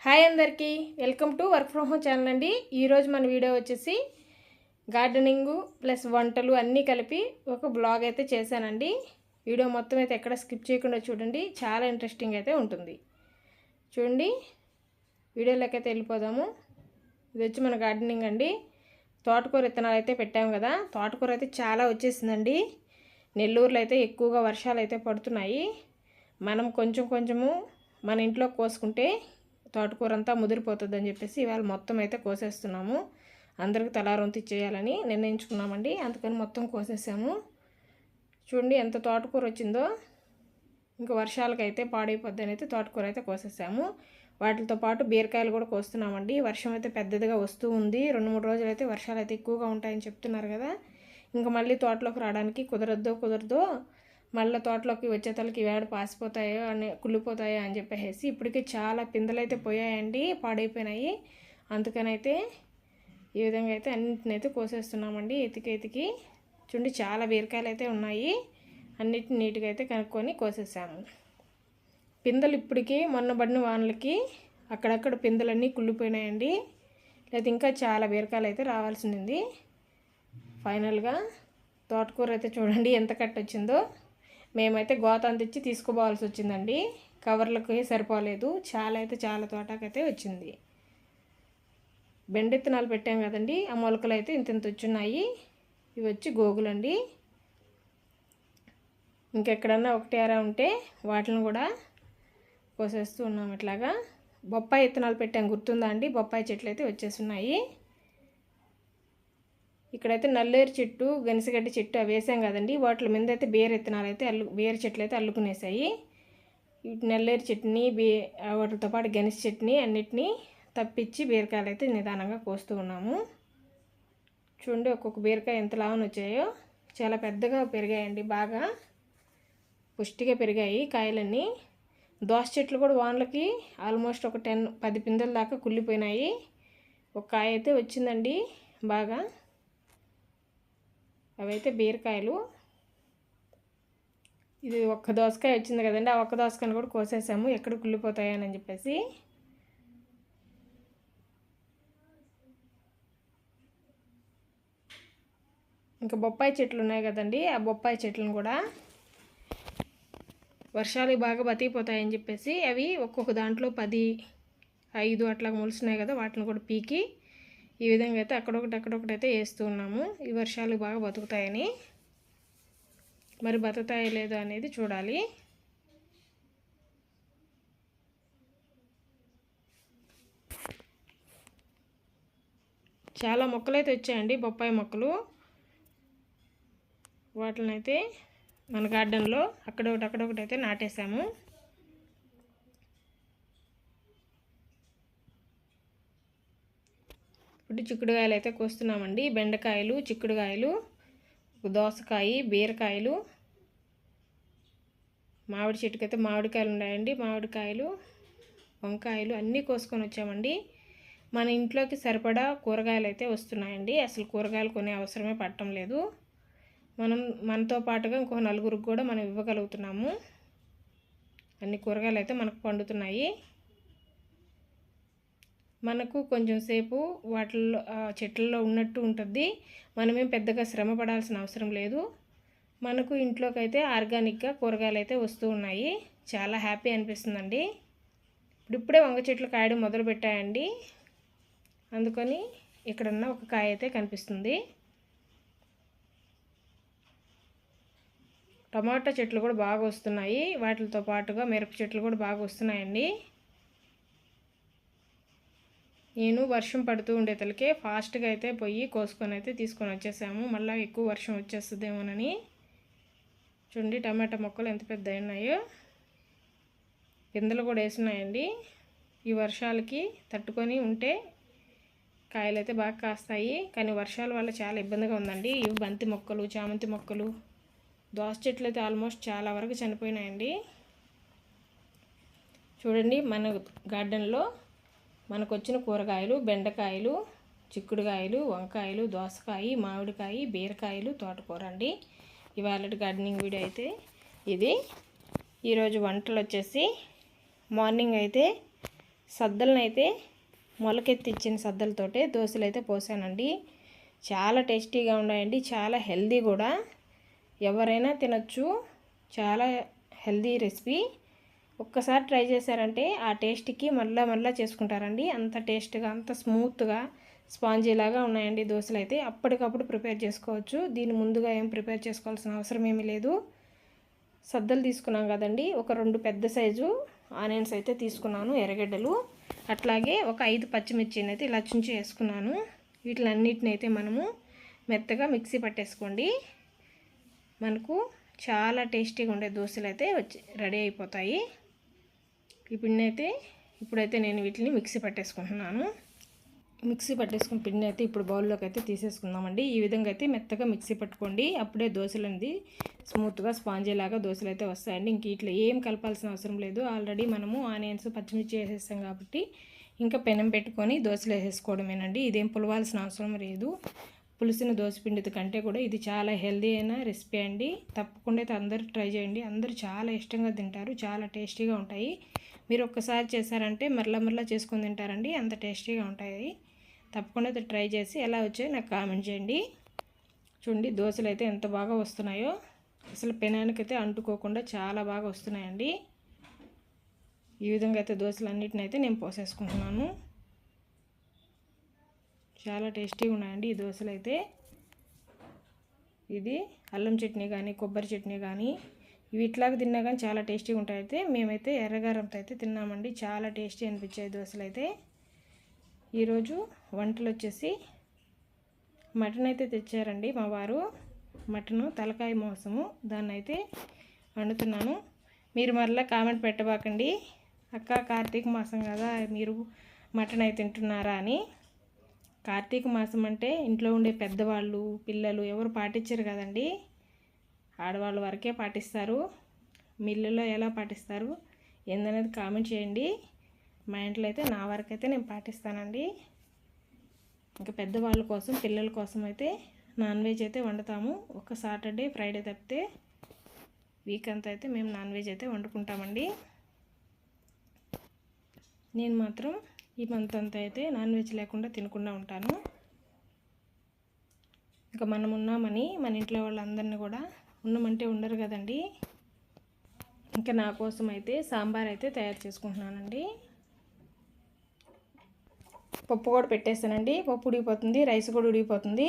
Hi అందరికీ, welcome to work from home channel అండి. ఈరోజు మన వీడియో వచ్చేసి గార్డెనింగు ప్లస్ వంటలు అన్నీ కలిపి ఒక బ్లాగ్ అయితే చేశానండి. వీడియో మొత్తం అయితే ఎక్కడ స్కిప్ చేయకుండా చూడండి, చాలా ఇంట్రెస్టింగ్ అయితే ఉంటుంది. చూడండి, వీడియోలోకి అయితే వెళ్ళిపోదాము. ఇది వచ్చి మన గార్డెనింగ్ అండి. తోటకూర విత్తనాలు అయితే పెట్టాము కదా, తోటకూర అయితే చాలా వచ్చేసిందండి. నెల్లూరులో అయితే ఎక్కువగా వర్షాలు అయితే పడుతున్నాయి. మనం కొంచెము మన ఇంట్లో కోసుకుంటే తోటకూర అంతా ముదిరిపోతుందని చెప్పేసి ఇవాళ మొత్తం అయితే కోసేస్తున్నాము. అందరికి తలారొంతి ఇచ్చేయాలని నిర్ణయించుకున్నామండి. అందుకని మొత్తం కోసేసాము. చూడండి ఎంత తోటకూర వచ్చిందో. ఇంకా వర్షాలకైతే పాడైపోద్దని అయితే తోటకూర అయితే కోసేసాము. వాటితో పాటు బీరకాయలు కూడా కోస్తున్నామండి. వర్షం అయితే పెద్దదిగా వస్తూ ఉంది. 2-3 రోజులు అయితే వర్షాలు అయితే ఎక్కువగా ఉంటాయని చెప్తున్నారు కదా. ఇంకా మళ్ళీ తోటలోకి రావడానికి కుదరదో మళ్ళీ తోటలోకి వచ్చేతలకి వేడ పాసిపోతాయో అని కుళ్ళిపోతాయో అని చెప్పేసి ఇప్పటికే చాలా పిందెలు అయితే పోయాయండి, పాడైపోయినాయి. అందుకనైతే ఈ విధంగా అయితే అన్నింటినైతే కోసేస్తున్నామండి. ఎతికి చూడండి, చాలా బీరకాయలు అయితే ఉన్నాయి. అన్నిటిని నీట్గా అయితే కనుక్కొని కోసేసాము. పిందెలు ఇప్పటికీ మొన్న పడిన వానలకి అక్కడక్కడ పిందెలన్నీ కుళ్ళిపోయినాయండి. లేదా ఇంకా చాలా బీరకాయలు అయితే రావాల్సింది. ఫైనల్గా తోటకూర అయితే చూడండి ఎంత కట్టొచ్చిందో. మేమైతే గోతం తెచ్చి తీసుకుపోవాల్సి వచ్చిందండి. కవర్లకు సరిపోలేదు. చాలా తోటకైతే వచ్చింది. బెండెత్తనాలు పెట్టాం కదండి, ఆ మొలకలు అయితే ఇంత వచ్చున్నాయి. ఇవి వచ్చి గోగులండి. ఇంకెక్కడన్నా ఒకటి అరా ఉంటే వాటిని కూడా కోసేస్తూ ఉన్నాం. ఇట్లాగా బొప్పాయి విత్తనాలు పెట్టాం, గుర్తుందా అండి? బొప్పాయి చెట్లు అయితే వచ్చేస్తున్నాయి. ఇక్కడైతే నల్లేరు చెట్టు, గనిసగడ్డి చెట్టు అవి వేసాం కదండి. వాటి మీద అయితే బేరు విత్తనాలు అయితే బేరు చెట్లు అయితే అల్లుకునేసాయి. నల్లేరు చెట్టుని వాటితో పాటు గనిస చెట్టుని అన్నిటినీ తప్పించి బీరకాయలు అయితే నిదానంగా కోస్తూ ఉన్నాము. చూడండి, ఒక్కొక్క బీరకాయ ఎంత లావున వచ్చాయో. చాలా పెద్దగా పెరిగాయండి, బాగా పుష్టిగా పెరిగాయి కాయలన్నీ. దోస చెట్లు కూడా వానలకి ఆల్మోస్ట్ ఒక 10 పిందెల దాకా కుళ్ళిపోయినాయి. ఒక కాయ అయితే వచ్చిందండి బాగా. అవైతే బీరకాయలు. ఇది ఒక్క దోసకాయ వచ్చింది కదండి, ఆ ఒక్క దోసకాయని కూడా కోసేసాము, ఎక్కడ కుళ్ళిపోతాయని చెప్పేసి. ఇంకా బొప్పాయి చెట్లు ఉన్నాయి కదండి, ఆ బొప్పాయి చెట్లను కూడా వర్షాలు బాగా బతికిపోతాయని చెప్పేసి అవి ఒక్కొక్క దాంట్లో 10, 5 అట్లా మొలుస్తున్నాయి కదా, వాటిని కూడా పీకి ఈ విధంగా అయితే అక్కడొకటి అయితే వేస్తూ ఉన్నాము. ఈ వర్షాలు బాగా బతుకుతాయని. మరి బతుకుతాయో లేదో అనేది చూడాలి. చాలా మొక్కలు అయితే వచ్చాయండి, బొప్పాయి మొక్కలు. వాటిని అయితే మన గార్డెన్లో అక్కడొకటి అయితే నాటేసాము. ఇప్పుడు చిక్కుడుకాయలు అయితే కోస్తున్నామండి. బెండకాయలు, చిక్కుడుకాయలు, దోసకాయ, బీరకాయలు, మామిడి చెట్టుకైతే మామిడికాయలు ఉన్నాయండి. మామిడికాయలు, వంకాయలు అన్నీ కోసుకొని వచ్చామండి. మన ఇంట్లోకి సరిపడా కూరగాయలు అయితే వస్తున్నాయండి. అసలు కూరగాయలు కొనే అవసరమే పడటం లేదు. మనతో పాటుగా ఇంకో 4గురికి కూడా మనం ఇవ్వగలుగుతున్నాము. అన్ని కూరగాయలు అయితే మనకు పండుతున్నాయి. మనకు కొంచెం సేపు వాటిల్లో చెట్లలో ఉన్నట్టు ఉంటుంది. మనమేం పెద్దగా శ్రమ పడాల్సిన అవసరం లేదు. మనకు ఇంట్లోకి అయితే ఆర్గానిక్గా కూరగాయలు అయితే వస్తూ ఉన్నాయి. చాలా హ్యాపీ అనిపిస్తుందండి. ఇప్పుడే వంగ చెట్లు కాయడం మొదలు పెట్టాయండి. అందుకని ఇక్కడన్నా ఒక కాయ అయితే కనిపిస్తుంది. టమాటా చెట్లు కూడా బాగా వస్తున్నాయి. వాటితో పాటుగా మిరప చెట్లు కూడా బాగా వస్తున్నాయండి. నేను వర్షం పడుతూ ఉండేతలకే ఫాస్ట్గా అయితే పోయి కోసుకొని అయితే తీసుకొని వచ్చేసాము. మళ్ళీ ఎక్కువ వర్షం వచ్చేస్తుందేమోనని. చూడండి, టమాటా మొక్కలు ఎంత పెద్ద ఉన్నాయో. పిందెలు కూడా వేస్తున్నాయండి. ఈ వర్షాలకి తట్టుకొని ఉంటే కాయలు అయితే బాగా కాస్తాయి. కానీ వర్షాల వల్ల చాలా ఇబ్బందిగా ఉందండి. ఇవి బంతి మొక్కలు, చామంతి మొక్కలు, దోస చెట్లు అయితే ఆల్మోస్ట్ చాలా వరకు చనిపోయినాయండి. చూడండి, మన గార్డెన్లో మనకు వచ్చిన కూరగాయలు బెండకాయలు, చిక్కుడుకాయలు, వంకాయలు, దోసకాయ, మామిడికాయ, బీరకాయలు, తోటకూర అండి. ఇవాళ గార్డెనింగ్ వీడియో అయితే ఇది. ఈరోజు వంటలు వచ్చేసి మార్నింగ్ అయితే సద్దలను అయితే మొలకెత్తిచ్చిన సద్దలతోటే దోశలు అయితే పోసానండి. చాలా టేస్టీగా ఉన్నాయండి, చాలా హెల్దీ కూడా, ఎవరైనా తినొచ్చు. చాలా హెల్దీ రెసిపీ. ఒక్కసారి ట్రై చేశారంటే ఆ టేస్ట్కి మళ్ళా చేసుకుంటారండి. అంత టేస్ట్గా, అంత స్మూత్గా, స్పాంజీ లాగా ఉన్నాయండి దోశలు అయితే. అప్పటికప్పుడు ప్రిపేర్ చేసుకోవచ్చు. దీన్ని ముందుగా ఏం ప్రిపేర్ చేసుకోవాల్సిన అవసరం ఏమీ లేదు. సద్దలు తీసుకున్నాం కదండి, ఒక 2 పెద్ద సైజు ఆనియన్స్ అయితే తీసుకున్నాను, ఎర్రగడ్డలు. అట్లాగే ఒక 5 పచ్చిమిర్చిని అయితే ఇలా చుంచి వేసుకున్నాను. వీటిలన్నిటిని అయితే మనము మెత్తగా మిక్సీ పట్టేసుకోండి. మనకు చాలా టేస్టీగా ఉండే దోశలు అయితే రెడీ అయిపోతాయి. ఇప్పుడైతే నేను వీటిని మిక్సీ పట్టేసుకుంటున్నాను. మిక్సీ పట్టేసుకున్న పిండిని అయితే ఇప్పుడు బౌల్లోకి అయితే తీసేసుకుందామండి. ఈ విధంగా అయితే మెత్తగా మిక్సీ పట్టుకోండి. అప్పుడే దోశలు అనేది స్మూత్గా స్పాంజీ లాగా దోశలు అయితే వస్తాయండి. ఇంక ఇట్లా ఏం కలపాల్సిన అవసరం లేదు. ఆల్రెడీ మనము ఆనియన్స్ పచ్చిమిర్చి వేసేస్తాం కాబట్టి ఇంకా పెనం పెట్టుకొని దోశలు వేసేసుకోవడమేనండి. ఇదేం పులవాల్సిన అవసరం లేదు. పులిసిన దోశపిండి కంటే కూడా ఇది చాలా హెల్దీ అయిన రెసిపీ అండి. తప్పకుండా అయితే అందరూ ట్రై చేయండి. అందరూ చాలా ఇష్టంగా తింటారు, చాలా టేస్టీగా ఉంటాయి. మీరు ఒక్కసారి చేశారంటే మరలా చేసుకొని తింటారండి, అంత టేస్టీగా ఉంటాయి. తప్పకుండా అయితే ట్రై చేసి ఎలా వచ్చాయో నాకు కామెంట్ చేయండి. చూడండి దోశలు అయితే ఎంత బాగా వస్తున్నాయో, అసలు పెనానికైతే అంటుకోకుండా చాలా బాగా వస్తున్నాయండి. ఈ విధంగా అయితే దోశలు అన్నిటిని అయితే నేను పోసేసుకుంటున్నాను. చాలా టేస్టీగా ఉన్నాయండి ఈ దోశలు అయితే. ఇది అల్లం చట్నీ కానీ, కొబ్బరి చట్నీ కానీ, ఇవి ఇట్లాగా తిన్నా కానీ చాలా టేస్టీగా ఉంటాయి. అయితే మేమైతే ఎర్రగారంతో అయితే తిన్నామండి. చాలా టేస్టీ అనిపించాయి దోశలు అయితే. ఈరోజు వంటలు వచ్చేసి మటన్ అయితే తెచ్చారండి మా వారు. మటను తలకాయ మాంసము, దాన్ని అయితే వండుతున్నాను. మీరు మరలా కామెంట్ పెట్టబాకండి, అక్క కార్తీక మాసం కదా మీరు మటన్ అయితే తింటున్నారా అని. కార్తీక మాసం అంటే ఇంట్లో ఉండే పెద్దవాళ్ళు, పిల్లలు ఎవరు పాటించరు కదండి. ఆడవాళ్ళ వరకే పాటిస్తారు. మీ ఇళ్ళలో ఎలా పాటిస్తారు ఏందనేది కామెంట్ చేయండి. మా ఇంట్లో అయితే నా వరకు అయితే నేను పాటిస్తానండి. ఇంకా పెద్దవాళ్ళ కోసం, పిల్లల కోసం అయితే నాన్ వెజ్ అయితే వండుతాము. ఒక సాటర్డే, ఫ్రైడే తప్పితే వీక్ అంతా అయితే మేము నాన్ వెజ్ అయితే వండుకుంటామండి. నేను మాత్రం ఈ మంత్ అంతా అయితే నాన్ వెజ్ లేకుండా తినకుండా ఉంటాను. ఇంకా మనం ఉన్నామని మన ఇంట్లో వాళ్ళందరినీ కూడా ఉండమంటే ఉండరు కదండి. ఇంకా నా కోసం అయితే సాంబార్ అయితే తయారు చేసుకుంటున్నానండి. పప్పు కూడా పెట్టేస్తానండి. పప్పు ఉడికిపోతుంది, రైస్ కూడా ఉడికిపోతుంది.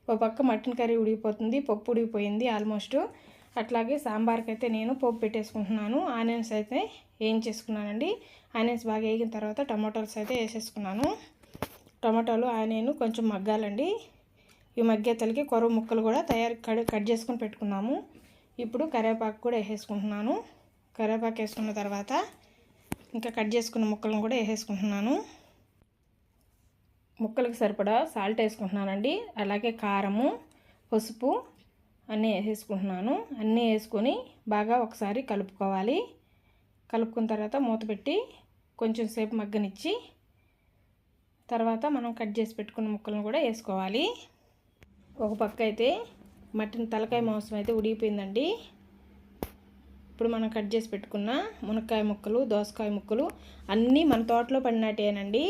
ఒక పక్క మటన్ కర్రీ ఉడికిపోతుంది, పప్పు ఉడికిపోయింది ఆల్మోస్ట్. అట్లాగే సాంబార్కి అయితే నేను పోపు పెట్టేసుకుంటున్నాను. ఆనియన్స్ అయితే వేయించేసుకున్నానండి. ఆనియన్స్ బాగా వేగిన తర్వాత టమాటోస్ అయితే వేసేసుకున్నాను. టమాటాలు ఆనియన్ కొంచెం మగ్గాలండి. ఈ మగ్గేతలకి కొరవ ముక్కలు కూడా కట్ చేసుకొని పెట్టుకున్నాము. ఇప్పుడు కరివేపాకు కూడా వేసేసుకుంటున్నాను. కరివేపాకు వేసుకున్న తర్వాత ఇంకా కట్ చేసుకున్న ముక్కలను కూడా వేసేసుకుంటున్నాను. ముక్కలకు సరిపడా సాల్ట్ వేసుకుంటున్నానండి. అలాగే కారము, పసుపు అన్నీ వేసేసుకుంటున్నాను. అన్నీ వేసుకొని బాగా ఒకసారి కలుపుకోవాలి. కలుపుకున్న తర్వాత మూత పెట్టి కొంచెం సేపు మగ్గనిచ్చి తర్వాత మనం కట్ చేసి పెట్టుకున్న ముక్కలను కూడా వేసుకోవాలి. ఒక పక్క అయితే మటన్ తలకాయ మాంసం అయితే ఉడికిపోయిందండి. ఇప్పుడు మనం కట్ చేసి పెట్టుకున్న మునక్కాయ ముక్కలు, దోసకాయ ముక్కలు అన్నీ మన తోటలో పడినట్టేనండి.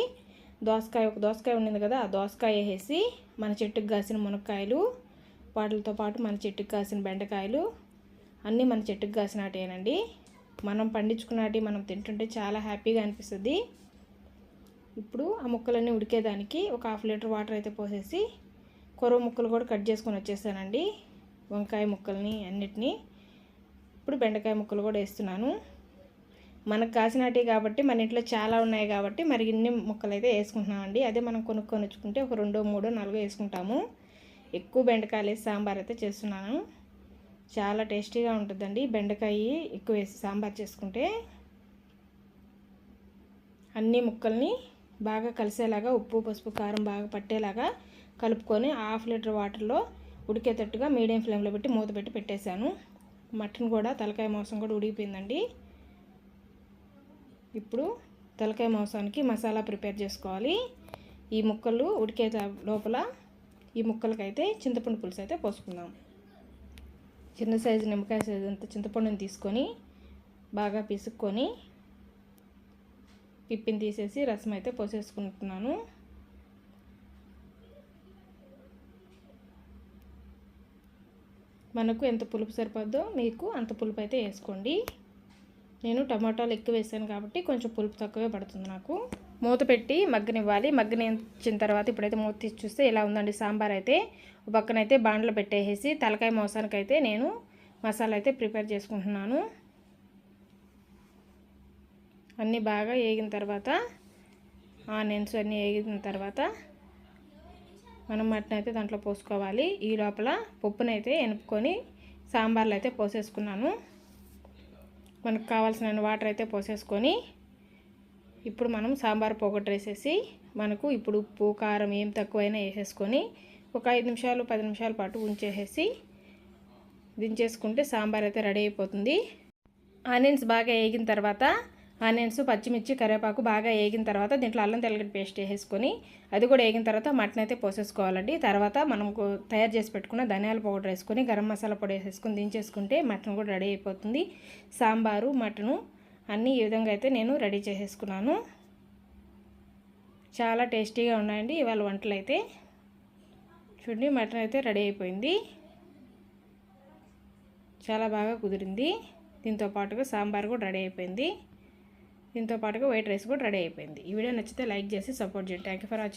ఒక దోసకాయ ఉండింది కదా, ఆ దోసకాయ వేసేసి మన చెట్టుకు కాసిన మునక్కాయలు, వాటితో పాటు మన చెట్టుకు కాసిన బెండకాయలు అన్నీ మన చెట్టుకు కాసినట్టేనండి. మనం పండించుకున్నటి మనం తింటుంటే చాలా హ్యాపీగా అనిపిస్తుంది. ఇప్పుడు ఆ ముక్కలన్నీ ఉడికేదానికి ఒక 1/2 లీటర్ వాటర్ అయితే పోసేసి కొరవ ముక్కలు కూడా కట్ చేసుకొని వచ్చేసానండి. వంకాయ ముక్కల్ని అన్నిటినీ. ఇప్పుడు బెండకాయ ముక్కలు కూడా వేస్తున్నాను. మనకు కాసినటి కాబట్టి మన ఇంట్లో చాలా ఉన్నాయి కాబట్టి మరి ఇన్ని ముక్కలు అయితే వేసుకుంటున్నామండి. అదే మనం కొనుక్కొని వచ్చుకుంటే ఒక 2, 3, 4 వేసుకుంటాము. ఎక్కువ బెండకాయలు వేసి సాంబార్ అయితే చేస్తున్నాను. చాలా టేస్టీగా ఉంటుందండి బెండకాయ ఎక్కువ వేసి సాంబార్ చేసుకుంటే. అన్ని ముక్కల్ని బాగా కలిసేలాగా ఉప్పు, పసుపు, కారం బాగా పట్టేలాగా కలుపుకొని 1/2 లీటర్ వాటర్లో ఉడికేటట్టుగా మీడియం ఫ్లేమ్లో పెట్టి మూత పెట్టి పెట్టేశాను. మటన్ కూడా తలకాయ మాంసం కూడా ఉడికిపోయిందండి. ఇప్పుడు తలకాయ మాంసానికి మసాలా ప్రిపేర్ చేసుకోవాలి. ఈ ముక్కలు ఉడికే లోపల ఈ ముక్కలకైతే చింతపండు పులుసు అయితే పోసుకుందాం. చిన్న సైజు నిమ్మకాయ సైజు అంత చింతపండుని తీసుకొని బాగా పిసుక్కొని పిప్పిని తీసేసి రసం అయితే పోసేసుకుంటున్నాను. మనకు ఎంత పులుపు సరిపోద్దో మీకు అంత పులుపు అయితే వేసుకోండి. నేను టమాటాలు ఎక్కువ వేసాను కాబట్టి కొంచెం పులుపు తక్కువే పడుతుంది నాకు. మూత పెట్టి మగ్గనివ్వాలి. మగ్గనిచ్చిన తర్వాత ఇప్పుడైతే మూత తీసి చూస్తే ఇలా ఉందండి సాంబార్ అయితే. ఒక పక్కనైతే బాండ్లో పెట్టేసి తలకాయ మోసానికైతే నేను మసాలా అయితే ప్రిపేర్ చేసుకుంటున్నాను. అన్నీ బాగా వేగిన తర్వాత ఆనియన్స్ అన్నీ వేగిన తర్వాత మనం మటన్ అయితే దాంట్లో పోసుకోవాలి. ఈ లోపల పప్పునైతే ఎనుపుకొని సాంబార్లో అయితే పోసేసుకున్నాను. మనకు కావాల్సిన వాటర్ అయితే పోసేసుకొని ఇప్పుడు మనం సాంబార్ పోగొట్టు వేసేసి మనకు ఇప్పుడు ఉప్పు కారం ఏం తక్కువైనా వేసేసుకొని ఒక 5 నిమిషాలు 10 నిమిషాల పాటు ఉంచేసేసి దించేసుకుంటే సాంబార్ అయితే రెడీ అయిపోతుంది. ఆనియన్స్ బాగా వేగిన తర్వాత ఆనియన్స్ పచ్చిమిర్చి కరివేపాకు బాగా వేగిన తర్వాత దీంట్లో అల్లం తెల్లగడ్డ పేస్ట్ వేసేసుకొని అది కూడా వేగిన తర్వాత మటన్ అయితే పోసేసుకోవాలండి. తర్వాత మనం తయారు చేసి పెట్టుకున్న ధనియాల పౌడర్ వేసుకొని గరం మసాలా పొడి వేసేసుకొని దించేసుకుంటే మటన్ కూడా రెడీ అయిపోతుంది. సాంబారు మటను అన్నీ ఈ విధంగా అయితే నేను రెడీ చేసేసుకున్నాను. చాలా టేస్టీగా ఉన్నాయండి ఇవాళ వంటలు అయితే. చూడండి మటన్ అయితే రెడీ అయిపోయింది. చాలా బాగా కుదిరింది. దీంతో పాటుగా సాంబార్ కూడా రెడీ అయిపోయింది. దీంతో పాటుగా వైట్ రైస్ కూడా రెడీ అయిపోయింది. ఈ వీడియో నచ్చితే లైక్ చేసి సపోర్ట్ చేయండి. Thank you for watching.